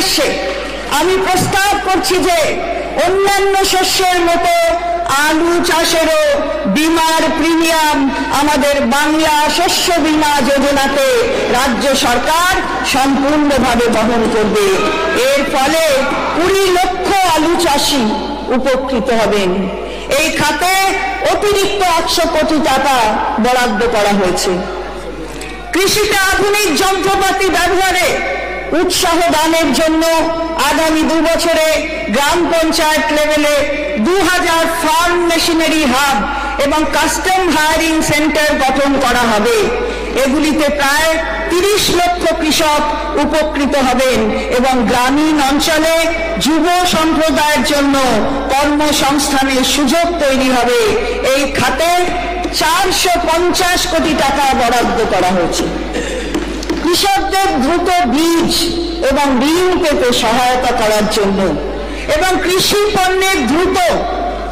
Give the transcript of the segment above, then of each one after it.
উদ্দেশ্যে আমি প্রস্তাব করছি যে অন্যান্য শস্যের মতো আলু চাষেরও বীমার প্রিমিয়াম আমাদের বাংলা শস্য বীমা যোজনাতে রাজ্য সরকার সম্পূর্ণভাবে বহন করবে। এর ফলে 20 লক্ষ আলু চাষি উপকৃত হবেন। এই খাতে অতিরিক্ত 100 কোটি টাকা বরাদ্দ করা হয়েছে। কৃষিতে আধুনিক যন্ত্রপাতি ব্যবহারে উৎসাহ দানের জন্য আগামী 2 বছরে গ্রাম পঞ্চায়েত লেভেলে 2000 ফার্ম মেশিনারি হাব এবং কাস্টম হায়ারিং সেন্টার গঠন করা হবে। এগুলিতে প্রায় 30 লক্ষ কৃষক উপকৃত হবেন এবং গ্রামীণ অঞ্চলে যুব সম্প্রদায়ের জন্য কর্মসংস্থানের সুযোগ তৈরি হবে। এই খাতে 450 কোটি টাকা বরাদ্দ করা হয়েছে। কৃষকদের দ্রুত বীজ এবং ঋণ পেতে সহায়তা করার জন্য এবং কৃষি পণ্যের দ্রুত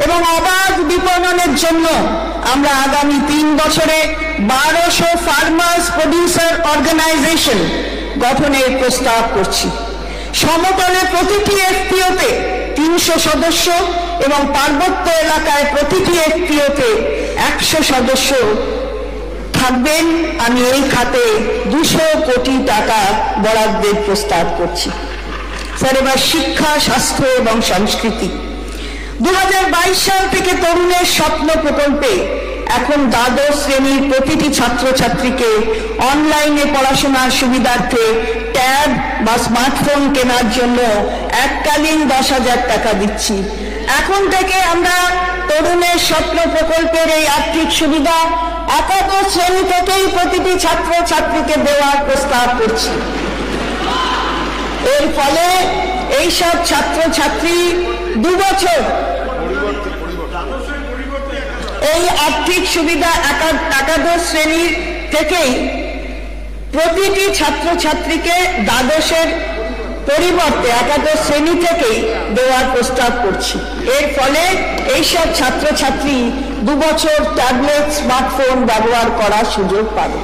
এবং অবাধ বিপণনের জন্য আমরা আগামী 3 বছরে 1200 ফার্মার্স প্রডিউসার অর্গানাইজেশন গঠনের প্রস্তাব করছি। সমতলে প্রতিটি এফপিওতে 300 সদস্য এবং পার্বত্য এলাকায় প্রতিটি এফপিওতে 100 সদস্য থাকবেন। আমি এই খাতে 200 কোটি টাকা বরাদ্দের প্রস্তাব করছি। স্যার, এবার শিক্ষা, স্বাস্থ্য এবং সংস্কৃতি। 2022 সাল থেকে তরুণের স্বপ্ন প্রকল্পে এখন দ্বাদশ শ্রেণীর প্রতিটি ছাত্রছাত্রীকে অনলাইনে পড়াশোনার সুবিধার্থে ট্যাব বা স্মার্টফোন কেনার জন্য এককালীন 10,000 টাকা দিচ্ছি। এখন থেকে আমরা তরুণের স্বপ্ন প্রকল্পের এই আর্থিক সুবিধা একাদশ শ্রেণী থেকেই প্রতিটি ছাত্রছাত্রীকে দেওয়ার প্রস্তাব করছি। এর ফলে এইসব ছাত্রছাত্রী 2 বছর এই আর্থিক সুবিধা একাদশ শ্রেণীর থেকেই প্রতিটি ছাত্রছাত্রীকে দ্বাদশের পরিবর্তে একাদশ শ্রেণী থেকেই দেওয়ার প্রস্তাব করছি। এর ফলে এইসব ছাত্রছাত্রী 2 বছর ট্যাবলেট, স্মার্টফোন ব্যবহার করার সুযোগ পাবে।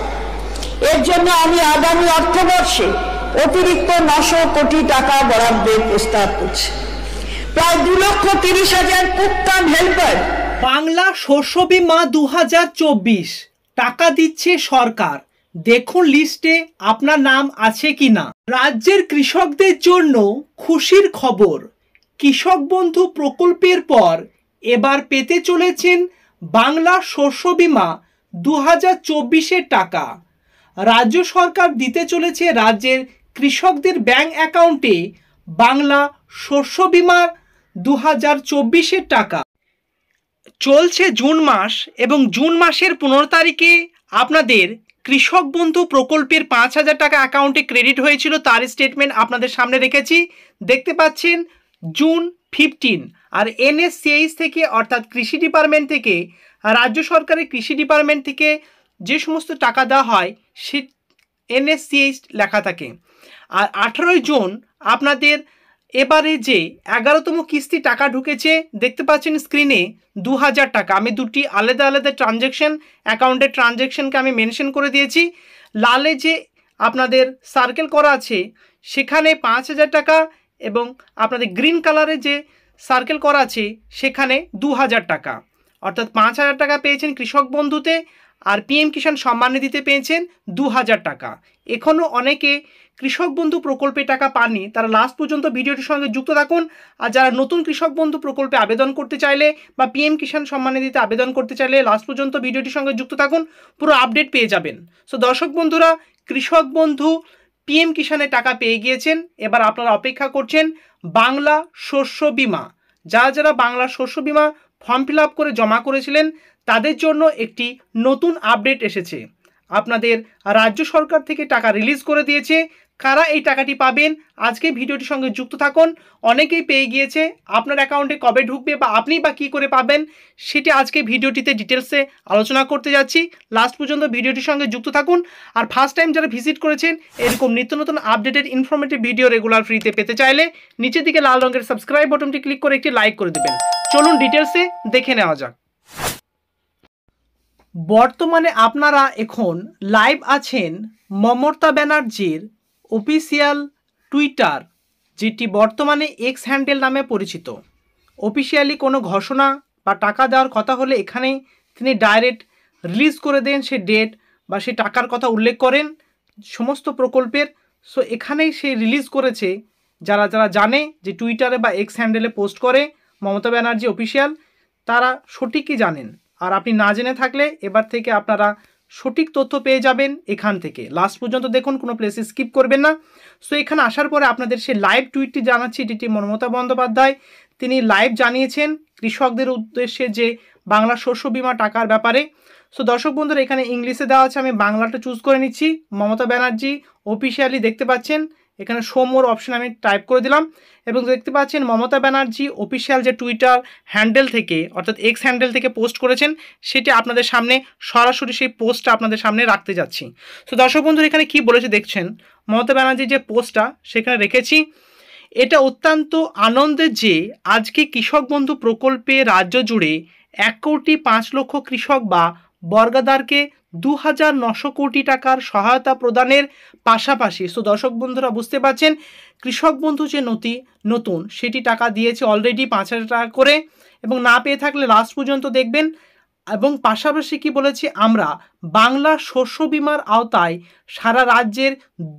এর জন্য আমি আগামী অর্থবর্ষে অতিরিক্ত 900 কোটি টাকা বরাদ্দের প্রস্তাব করছি। প্রায় 2,30,000 কুকটান হেল্পার। বাংলা শস্য বীমা 2024 টাকা দিচ্ছে সরকার। দেখুন লিস্টে আপনার নাম আছে কিনা। রাজ্যের কৃষকদের জন্য খুশির খবর, কৃষক বন্ধু প্রকল্পের পর এবার পেতে চলেছেন বাংলা শস্য বীমা 2024-এর টাকা। রাজ্য সরকার দিতে চলেছে রাজ্যের কৃষকদের ব্যাংক অ্যাকাউন্টে বাংলা শস্য বীমা 2024-এর টাকা। চলছে জুন মাস এবং জুন মাসের 15 তারিখে আপনাদের কৃষক বন্ধু প্রকল্পের 5,000 টাকা অ্যাকাউন্টে ক্রেডিট হয়েছিল, তার স্টেটমেন্ট আপনাদের সামনে রেখেছি। দেখতে পাচ্ছেন জুন 15। আর NSCH থেকে অর্থাৎ কৃষি ডিপার্টমেন্ট থেকে, রাজ্য সরকারের কৃষি ডিপার্টমেন্ট থেকে যে সমস্ত টাকা দেওয়া হয় সে NSCH লেখা থাকে। আর 18 জুন আপনাদের এবারে যে 11তম কিস্তি টাকা ঢুকেছে, দেখতে পাচ্ছেন স্ক্রিনে 2,000 টাকা। আমি দুটি আলাদা আলাদা ট্রানজ্যাকশন অ্যাকাউন্টের ট্রানজ্যাকশনকে আমি মেনশন করে দিয়েছি। লালে যে আপনাদের সার্কেল করা আছে সেখানে 5,000 টাকা এবং আপনাদের গ্রিন কালারে যে সার্কেল করা আছে সেখানে 2,000 টাকা, অর্থাৎ 5,000 টাকা পেয়েছেন কৃষক বন্ধুতে আর PM কিষাণ সম্মান নিধিতে পেয়েছেন 2,000 টাকা। এখনও অনেকে কৃষক বন্ধু প্রকল্পে টাকা পাননি, তারা লাস্ট পর্যন্ত ভিডিওটির সঙ্গে যুক্ত থাকুন। আর যারা নতুন কৃষক বন্ধু প্রকল্পে আবেদন করতে চাইলে বা PM কিষাণ সম্মান নিধিতে আবেদন করতে চাইলে লাস্ট পর্যন্ত ভিডিওটির সঙ্গে যুক্ত থাকুন, পুরো আপডেট পেয়ে যাবেন। সো দর্শক বন্ধুরা, কৃষক বন্ধু PM কিষাণের টাকা পেয়ে গিয়েছেন, এবার আপনারা অপেক্ষা করছেন বাংলা শস্য বীমা। যারা যারা বাংলা শস্য বীমা ফর্ম ফিল আপ করে জমা করেছিলেন তাদের জন্য একটি নতুন আপডেট এসেছে। আপনাদের রাজ্য সরকার থেকে টাকা রিলিজ করে দিয়েছে। কারা এই টাকাটি পাবেন আজকে ভিডিওটির সঙ্গে যুক্ত থাকুন। অনেকেই পেয়ে গিয়েছে, আপনার অ্যাকাউন্টে কবে ঢুকবে বা আপনি বা কী করে পাবেন সেটি আজকে ভিডিওটিতে ডিটেলসে আলোচনা করতে যাচ্ছি। লাস্ট পর্যন্ত ভিডিওটির সঙ্গে যুক্ত থাকুন। আর ফার্স্ট টাইম যারা ভিজিট করেছেন এরকম নিত্য নতুন আপডেটেড ইনফরমেটিভ ভিডিও রেগুলার ফ্রিতে পেতে চাইলে নিচের দিকে লাল রঙের সাবস্ক্রাইব বাটনটি ক্লিক করে একটি লাইক করে দেবেন। চলুন ডিটেলসে দেখে নেওয়া যাক। বর্তমানে আপনারা এখন লাইভ আছেন মমতা ব্যানার্জির অফিসিয়াল টুইটার যেটি বর্তমানে এক্স হ্যান্ডেল নামে পরিচিত। অফিসিয়ালি কোনো ঘোষণা বা টাকা দেওয়ার কথা হলে এখানেই তিনি ডাইরেক্ট রিলিজ করে দেন সে ডেট বা সে টাকার কথা উল্লেখ করেন সমস্ত প্রকল্পের। সো এখানেই সে রিলিজ করেছে। যারা যারা জানে যে টুইটারে বা এক্স হ্যান্ডেলে পোস্ট করে মমতা ব্যানার্জি অফিসিয়াল, তারা সঠিকই জানেন। আর আপনি না জেনে থাকলে এবার থেকে আপনারা সঠিক তথ্য পেয়ে যাবেন এখান থেকে। লাস্ট পর্যন্ত দেখুন, কোনো প্লেসে স্কিপ করবেন না। সো এখানে আসার পরে আপনাদের সে লাইভ টুইটটি জানাচ্ছি, এটি মমতা বন্দ্যোপাধ্যায় তিনি লাইভ জানিয়েছেন কৃষকদের উদ্দেশ্যে যে বাংলা শস্য বীমা টাকার ব্যাপারে। সো দর্শক বন্ধুরা, এখানে ইংলিশে দেওয়া আছে, আমি বাংলাটা চুজ করে নিচ্ছি। মমতা ব্যানার্জি অফিসিয়ালি দেখতে পাচ্ছেন এখানে শো মোর অপশন আমি টাইপ করে দিলাম এবং দেখতে পাচ্ছেন মমতা ব্যানার্জি অফিসিয়াল যে টুইটার হ্যান্ডেল থেকে অর্থাৎ এক্স হ্যান্ডেল থেকে পোস্ট করেছেন সেটি আপনাদের সামনে সরাসরি সেই পোস্টটা আপনাদের সামনে রাখতে যাচ্ছি। তো দর্শক বন্ধুরা, এখানে কি বলেছে দেখছেন, মমতা ব্যানার্জির যে পোস্টটা সেখানে রেখেছি। এটা অত্যন্ত আনন্দের যে আজকে কৃষক বন্ধু প্রকল্পে রাজ্য জুড়ে 1,05,00,000 কৃষক বা বর্গাদারকে 2,900 কোটি টাকার সহায়তা প্রদানের পাশাপাশি, সো দর্শক বন্ধুরা বুঝতে পারছেন কৃষক বন্ধু যে নতুন সেটি টাকা দিয়েছে অলরেডি 5,000 টাকা করে, এবং না পেয়ে থাকলে লাস্ট পর্যন্ত দেখবেন। এবং পাশাপাশি কি বলেছে, আমরা বাংলা শস্য বীমার আওতায় সারা রাজ্যের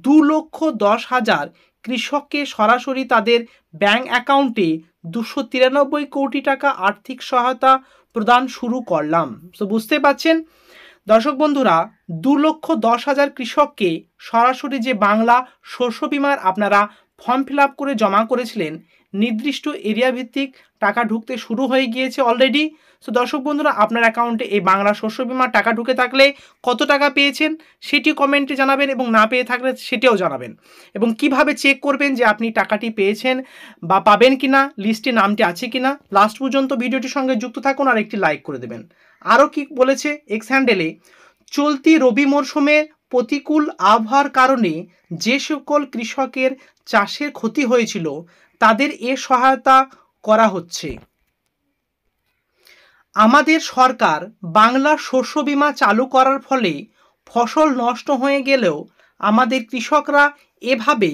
2,10,000 কৃষককে সরাসরি তাদের ব্যাংক অ্যাকাউন্টে 293 কোটি টাকা আর্থিক সহায়তা প্রদান শুরু করলাম। তো বুঝতে পারছেন দর্শক বন্ধুরা, 2,10,000 কৃষককে সরাসরি যে বাংলা শস্য বীমার আপনারা ফর্ম ফিল আপ করে জমা করেছিলেন, নির্দিষ্ট এরিয়া ভিত্তিক টাকা ঢুকতে শুরু হয়ে গিয়েছে অলরেডি। সো দর্শক বন্ধুরা, আপনার অ্যাকাউন্টে এই বাংলা শস্য বীমার টাকা ঢুকে থাকলে কত টাকা পেয়েছেন সেটি কমেন্টে জানাবেন, এবং না পেয়ে থাকলে সেটিও জানাবেন। এবং কিভাবে চেক করবেন যে আপনি টাকাটি পেয়েছেন বা পাবেন কিনা, লিস্টে নামটি আছে কিনা, লাস্ট পর্যন্ত ভিডিওটির সঙ্গে যুক্ত থাকুন আর একটি লাইক করে দেবেন। আরও কি বলেছে এক্স হ্যান্ডেলে, চলতি রবি মরশুমে প্রতিকূল আবহাওয়ার কারণে যে সকল কৃষকের চাষের ক্ষতি হয়েছিল তাদের এ সহায়তা করা হচ্ছে। আমাদের সরকার বাংলা শস্য বীমা চালু করার ফলে ফসল নষ্ট হয়ে গেলেও আমাদের কৃষকরা এভাবে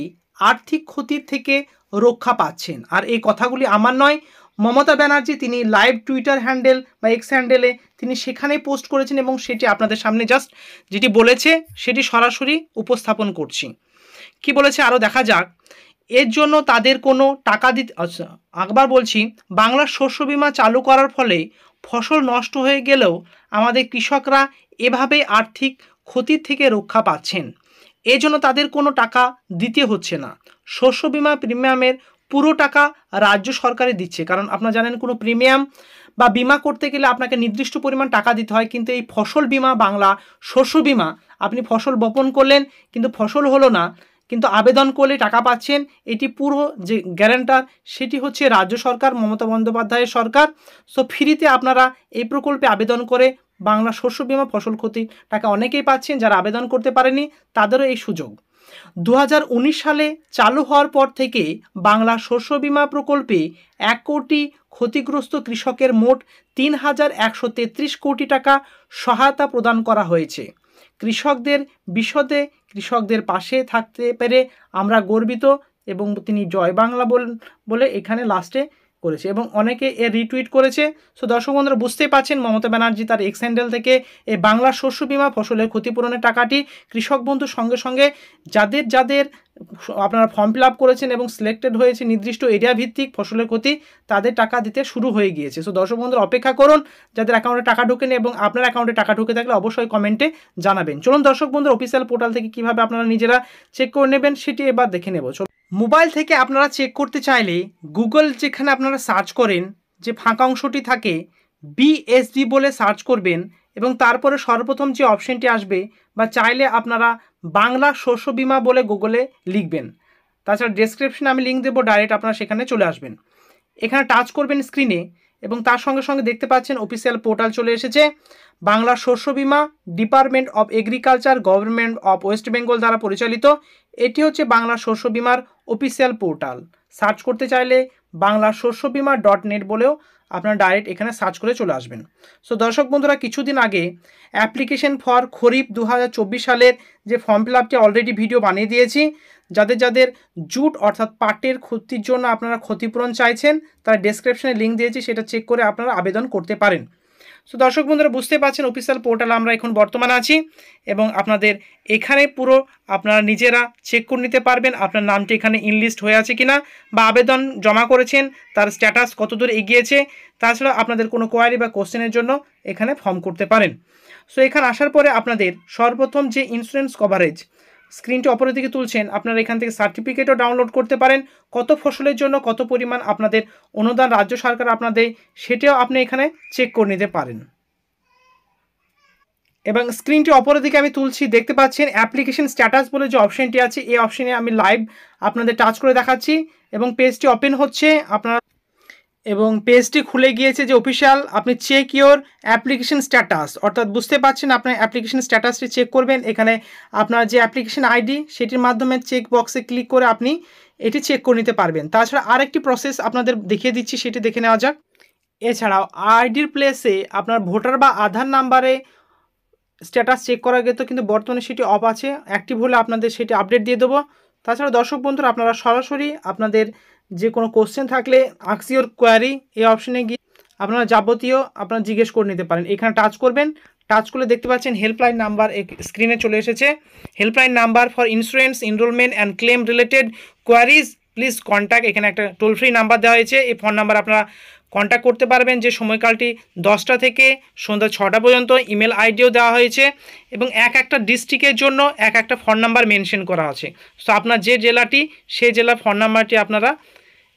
আর্থিক ক্ষতির থেকে রক্ষা পাচ্ছেন। আর এই কথাগুলি আমার নয়, মমতা ব্যানার্জি তিনি লাইভ টুইটার হ্যান্ডেল বা এক্স হ্যান্ডেলে তিনি সেখানেই পোস্ট করেছেন, এবং সেটি আপনাদের সামনে জাস্ট যেটি বলেছে সেটি সরাসরি উপস্থাপন করছি। কি বলেছে আরও দেখা যাক। এর জন্য তাদের কোনো টাকা দিতে, আচ্ছা একবার বলছি, বাংলার শস্য বীমা চালু করার ফলে ফসল নষ্ট হয়ে গেলেও আমাদের কৃষকরা এভাবে আর্থিক ক্ষতির থেকে রক্ষা পাচ্ছেন। এজন্য তাদের কোনো টাকা দিতে হচ্ছে না। শস্য বীমা প্রিমিয়ামের পুরো টাকা রাজ্য সরকারে দিচ্ছে, কারণ আপনারা জানেন কোনো প্রিমিয়াম বা বিমা করতে গেলে আপনাকে নির্দিষ্ট পরিমাণ টাকা দিতে হয়, কিন্তু এই ফসল বীমা বাংলা শস্য বীমা, আপনি ফসল বপন করলেন কিন্তু ফসল হলো না, কিন্তু আবেদন করলে টাকা পাচ্ছেন, এটি পুরো যে গ্যারান্টার সেটি হচ্ছে রাজ্য সরকার, মমতা বন্দ্যোপাধ্যায়ের সরকার। সো ফ্রিতে আপনারা এই প্রকল্পে আবেদন করে বাংলা শস্য বীমা ফসল ক্ষতির টাকা অনেকেই পাচ্ছেন, যারা আবেদন করতে পারেনি তাদেরও এই সুযোগ। 2019 সালে চালু হওয়ার পর থেকে বাংলা শস্য বীমা প্রকল্পে 1 কোটি ক্ষতিগ্রস্ত কৃষকের মোট 3,133 কোটি টাকা সহায়তা প্রদান করা হয়েছে। কৃষকদের বিশদে কৃষকদের পাশে থাকতে পেরে আমরা গর্বিত, এবং তিনি জয় বাংলা বলে এখানে লাস্টে করেছে, এবং অনেকে এর রিটুইট করেছে। সো দর্শক বন্ধুরা বুঝতেই পারছেন মমতা ব্যানার্জি তার এক্স হ্যান্ডেল থেকে এই বাংলা শস্য বীমা ফসলের ক্ষতিপূরণের টাকাটি কৃষক বন্ধুর সঙ্গে সঙ্গে যাদের যাদের আপনারা ফর্ম ফিল আপ করেছেন এবং সিলেক্টেড হয়েছে নির্দিষ্ট এরিয়া ভিত্তিক ফসলের ক্ষতি, তাদের টাকা দিতে শুরু হয়ে গিয়েছে। সো দর্শক বন্ধুরা অপেক্ষা করুন যাদের অ্যাকাউন্টে টাকা ঢোকেনি, এবং আপনার অ্যাকাউন্টে টাকা ঢুকে থাকলে অবশ্যই কমেন্টে জানাবেন। চলুন দর্শক বন্ধুরা অফিসিয়াল পোর্টাল থেকে কীভাবে আপনারা নিজেরা চেক করে নেবেন সেটি এবার দেখে নেব। মোবাইল থেকে আপনারা চেক করতে চাইলে গুগল যেখানে আপনারা সার্চ করেন যে ফাঁকা অংশটি থাকে বিএসবি বলে সার্চ করবেন, এবং তারপরে সর্বপ্রথম যে অপশনটি আসবে, বা চাইলে আপনারা বাংলা শস্য বীমা বলে গুগলে লিখবেন। তাছাড়া ডেসক্রিপশনে আমি লিঙ্ক দেবো, ডাইরেক্ট আপনারা সেখানে চলে আসবেন। এখানে টাচ করবেন স্ক্রিনে, এবং তার সঙ্গে সঙ্গে দেখতে পাচ্ছেন অফিসিয়াল পোর্টাল চলে এসেছে। বাংলা শস্য বীমা department of agriculture government of West Bengal দ্বারা পরিচালিত এটি হচ্ছে বাংলা শস্য বীমার অফিসিয়াল পোর্টাল। সার্চ করতে চাইলে বাংলা শস্য বীমা .net বলেও আপনারা ডাইরেক্ট এখানে সার্চ করে চলে আসবেন। সো দর্শক বন্ধুরা, কিছুদিন আগে অ্যাপ্লিকেশন ফর খরিফ 2024 সালের যে ফর্ম ফিল আপটি অলরেডি ভিডিও বানিয়ে দিয়েছি, যাদের যাদের জুট অর্থাৎ পাটের ক্ষতির জন্য আপনারা ক্ষতিপূরণ চাইছেন, তারা ডেসক্রিপশনে লিঙ্ক দিয়েছি, সেটা চেক করে আপনারা আবেদন করতে পারেন। সো দর্শক বন্ধুরা বুঝতে পারছেন অফিসিয়াল পোর্টালে আমরা এখন বর্তমানে আছি এবং আপনাদের এখানে পুরো আপনারা নিজেরা চেক করে নিতে পারবেন আপনার নামটি এখানে ইনলিস্ট হয়ে আছে কিনা, বা আবেদন জমা করেছেন তার স্ট্যাটাস কতদূর এগিয়েছে। তাছাড়া আপনাদের কোনো কোয়ারি বা কোশ্চেনের জন্য এখানে ফর্ম করতে পারেন। সো এখানে আসার পরে আপনাদের সর্বপ্রথম যে ইন্স্যুরেন্স কভারেজ স্ক্রিনটি অপরের দিকে তুলছেন, আপনারা এখান থেকে সার্টিফিকেটও ডাউনলোড করতে পারেন। কত ফসলের জন্য কত পরিমাণ আপনাদের অনুদান রাজ্য সরকার আপনাদের, সেটাও আপনি এখানে চেক করে নিতে পারেন। এবং স্ক্রিনটি অপরের দিকে আমি তুলছি, দেখতে পাচ্ছেন অ্যাপ্লিকেশন স্ট্যাটাস বলে যে অপশনটি আছে, এই অপশনে আমি লাইভ আপনাদের টাচ করে দেখাচ্ছি এবং পেজটি ওপেন হচ্ছে আপনার, এবং পেজটি খুলে গিয়েছে যে অফিসিয়াল আপনি চেক ইওর অ্যাপ্লিকেশন স্ট্যাটাস, অর্থাৎ বুঝতে পারছেন আপনার অ্যাপ্লিকেশন স্ট্যাটাসটি চেক করবেন। এখানে আপনার যে অ্যাপ্লিকেশন আইডি সেটির মাধ্যমে চেক বক্সে ক্লিক করে আপনি এটি চেক করে নিতে পারবেন। তাছাড়া আরেকটি প্রসেস আপনাদের দেখিয়ে দিচ্ছি, সেটি দেখে নেওয়া যাক। এছাড়াও আইডির প্লেসে আপনার ভোটার বা আধার নাম্বারে স্ট্যাটাস চেক করা যেত, কিন্তু বর্তমানে সেটি অফ আছে। অ্যাক্টিভ হলে আপনাদের সেটি আপডেট দিয়ে দেবো। তাছাড়া দর্শক বন্ধুরা আপনারা সরাসরি আপনাদের যে কোনো কোশ্চেন থাকলে আস্ক ইওর কোয়ারি এই অপশনে গিয়ে আপনারা যাবতীয় আপনারা জিজ্ঞেস করে নিতে পারেন। এখানে টাচ করবেন, টাচ করলে দেখতে পাচ্ছেন হেল্পলাইন নাম্বার স্ক্রিনে চলে এসেছে। Helpline number for insurance enrolment and claim related queries please contact, এখানে একটা টোল ফ্রি নাম্বার দেওয়া হয়েছে। এই ফোন নাম্বার আপনারা কন্ট্যাক্ট করতে পারবেন, যে সময়কালটি 10টা থেকে সন্ধ্যা 6টা পর্যন্ত। ইমেল আইডিও দেওয়া হয়েছে এবং একটা ডিস্ট্রিক্টের জন্য একটা ফোন নাম্বার মেনশন করা আছে। সো আপনার যে জেলাটি, সেই জেলার ফোন নাম্বারটি আপনারা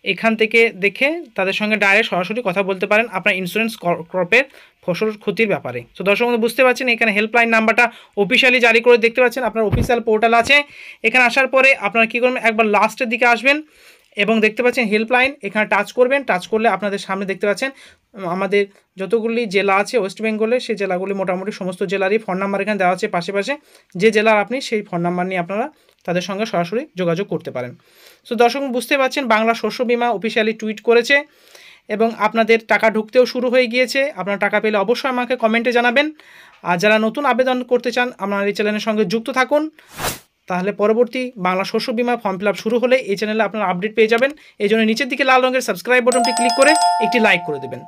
এখান থেকে দেখে তাদের সঙ্গে ডাইরেক্ট সরাসরি কথা বলতে পারেন আপনার ইন্স্যুরেন্স ক্রপের ফসল ক্ষতির ব্যাপারে। তো দর্শক বন্ধু বুঝতে পারছেন এখানে হেল্পলাইন নাম্বারটা অফিসিয়ালি জারি করে দেখতে পাচ্ছেন, আপনার অফিসিয়াল পোর্টাল আছে। এখানে আসার পরে আপনারা কী করবেন, একবার লাস্টের দিকে আসবেন এবং দেখতে পাচ্ছেন হেল্পলাইন, এখানে টাচ করবেন। টাচ করলে আপনাদের সামনে দেখতে পাচ্ছেন আমাদের যতগুলি জেলা আছে ওয়েস্ট বেঙ্গলে, সেই জেলাগুলি মোটামুটি সমস্ত জেলারই ফোন নাম্বার এখানে দেওয়া আছে পাশে পাশে। যে জেলার আপনি সেই ফোন নাম্বার নিয়ে আপনারা তাদের সঙ্গে সরাসরি যোগাযোগ করতে পারেন। সো দর্শক বুঝতে পারছেন বাংলা শস্য বিমা অফিসিয়ালি টুইট করেছে এবং আপনাদের টাকা ঢুকতেও শুরু হয়ে গিয়েছে। আপনারা টাকা পেলে অবশ্যই আমাকে কমেন্টে জানাবেন। আর যারা নতুন আবেদন করতে চান আপনারা এই চ্যানেলের সঙ্গে যুক্ত থাকুন, তাহলে পরবর্তী বাংলা শস্য বিমা ফর্ম ফিল আপ শুরু হলে এই চ্যানেলে আপনারা আপডেট পেয়ে যাবেন। এই জন্য নিচের দিকে লাল রঙের সাবস্ক্রাইব বাটনটি ক্লিক করে একটি লাইক করে দেবেন।